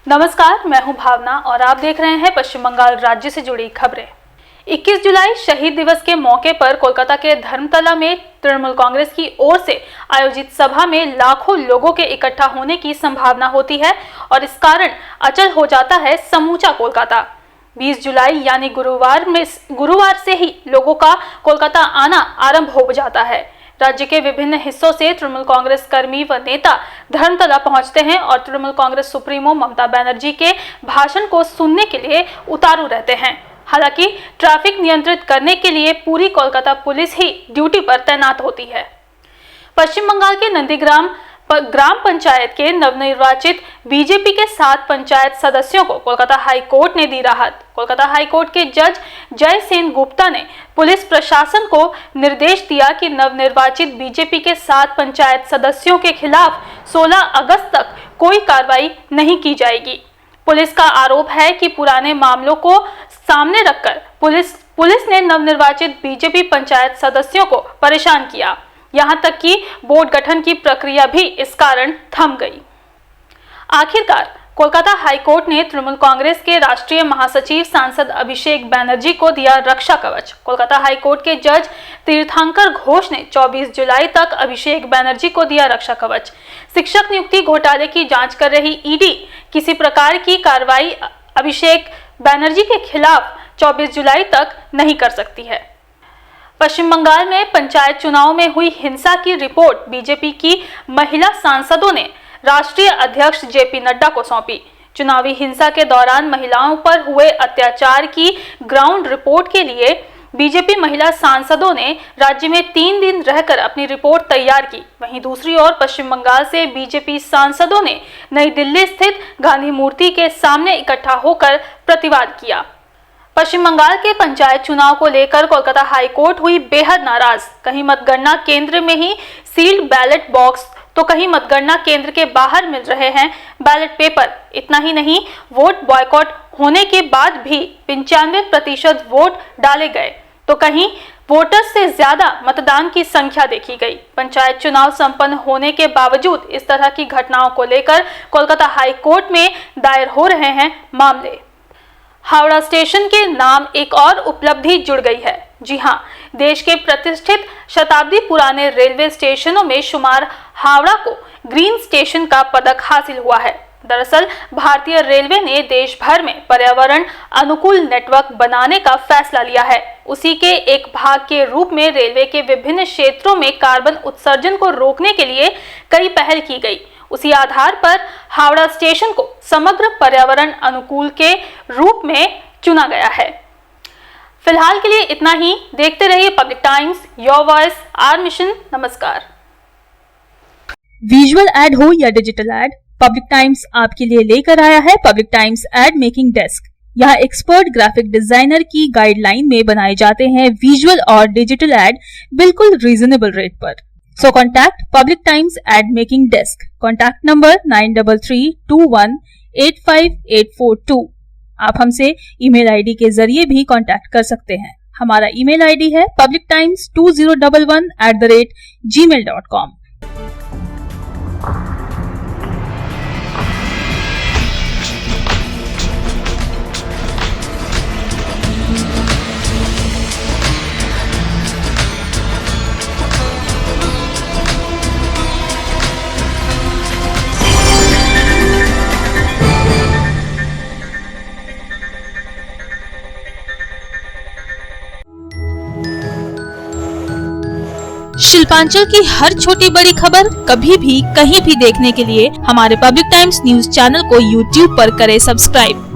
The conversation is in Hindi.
नमस्कार, मैं हूं भावना और आप देख रहे हैं पश्चिम बंगाल राज्य से जुड़ी खबरें। 21 जुलाई शहीद दिवस के मौके पर कोलकाता के धर्मतला में तृणमूल कांग्रेस की ओर से आयोजित सभा में लाखों लोगों के इकट्ठा होने की संभावना होती है और इस कारण अचल हो जाता है समूचा कोलकाता। 20 जुलाई यानी गुरुवार से ही लोगों का कोलकाता आना आरंभ हो जाता है। राज्य के विभिन्न हिस्सों से तृणमूल कांग्रेस कर्मी व नेता धर्मतला पहुंचते हैं और तृणमूल कांग्रेस सुप्रीमो ममता बनर्जी के भाषण को सुनने के लिए उतारू रहते हैं। हालांकि ट्रैफिक नियंत्रित करने के लिए पूरी कोलकाता पुलिस ही ड्यूटी पर तैनात होती है। पश्चिम बंगाल के नंदीग्राम ग्राम पंचायत के नवनिर्वाचित बीजेपी के 7 पंचायत सदस्यों को कोलकाता हाई कोर्ट ने दी राहत। कोलकाता हाई कोर्ट के जज जय सेन गुप्ता ने पुलिस प्रशासन को निर्देश दिया कि नवनिर्वाचित बीजेपी के 7 पंचायत सदस्यों के खिलाफ 16 अगस्त तक कोई कार्रवाई नहीं की जाएगी। पुलिस का आरोप है कि पुराने मामलों को सामने रखकर पुलिस ने नवनिर्वाचित बीजेपी पंचायत सदस्यों को परेशान किया। यहां तक कि बोर्ड गठन की प्रक्रिया भी इस कारण थम गई। आखिरकार कोलकाता हाई कोर्ट ने तृणमूल कांग्रेस के राष्ट्रीय महासचिव सांसद अभिषेक बनर्जी को दिया रक्षा कवच। कोलकाता हाई कोर्ट के जज तीर्थंकर घोष ने 24 जुलाई तक अभिषेक बनर्जी को दिया रक्षा कवच। शिक्षक नियुक्ति घोटाले की जांच कर रही ईडी किसी प्रकार की कार्रवाई अभिषेक बनर्जी के खिलाफ 24 जुलाई तक नहीं कर सकती है। पश्चिम बंगाल में पंचायत चुनाव में हुई हिंसा की रिपोर्ट बीजेपी की महिला सांसदों ने राष्ट्रीय अध्यक्ष जेपी नड्डा को सौंपी। चुनावी हिंसा के दौरान महिलाओं पर हुए अत्याचार की ग्राउंड रिपोर्ट के लिए बीजेपी महिला सांसदों ने राज्य में 3 दिन रहकर अपनी रिपोर्ट तैयार की। वहीं दूसरी ओर पश्चिम बंगाल से बीजेपी सांसदों ने नई दिल्ली स्थित गांधी मूर्ति के सामने इकट्ठा होकर प्रतिवाद किया। पश्चिम बंगाल के पंचायत चुनाव को लेकर कोलकाता हाई कोर्ट हुई बेहद नाराज। कहीं मतगणना केंद्र में ही सील्ड बैलेट बॉक्स तो कहीं मतगणना केंद्र के बाहर मिल रहे हैं बैलेट पेपर। इतना ही नहीं, वोट बॉयकॉट होने के बाद भी 95% वोट डाले गए तो कहीं वोटर्स से ज्यादा मतदान की संख्या देखी गई। पंचायत चुनाव संपन्न होने के बावजूद इस तरह की घटनाओं को लेकर कोलकाता हाई कोर्ट में दायर हो रहे हैं मामले। हावड़ा स्टेशन के नाम एक और उपलब्धि जुड़ गई है। जी हां, देश के प्रतिष्ठित शताब्दी पुराने रेलवे स्टेशनों में शुमार हावड़ा को ग्रीन स्टेशन का पदक हासिल हुआ है। दरअसल भारतीय रेलवे ने देश भर में पर्यावरण अनुकूल नेटवर्क बनाने का फैसला लिया है। उसी के एक भाग के रूप में रेलवे के विभिन्न क्षेत्रों में कार्बन उत्सर्जन को रोकने के लिए कई पहल की गई। उसी आधार पर हावड़ा स्टेशन को समग्र पर्यावरण अनुकूल के रूप में चुना गया है। फिलहाल के लिए इतना ही। देखते रहिए Public Times, your voice, our mission. नमस्कार। विजुअल एड हो या डिजिटल एड, पब्लिक टाइम्स आपके लिए लेकर आया है public times ad making desk. यहाँ एक्सपर्ट ग्राफिक डिजाइनर की गाइडलाइन में बनाए जाते हैं विजुअल और डिजिटल एड बिल्कुल रीजनेबल रेट पर। So contact Public Times Ad Making Desk. Contact number 9332185842। आप हमसे ईमेल आईडी के जरिए भी कांटेक्ट कर सकते हैं। हमारा ईमेल आईडी है publictimes2011@gmail.com। शिल्पांचल की हर छोटी बड़ी खबर कभी भी कहीं भी देखने के लिए हमारे पब्लिक टाइम्स न्यूज चैनल को YouTube पर करें सब्सक्राइब।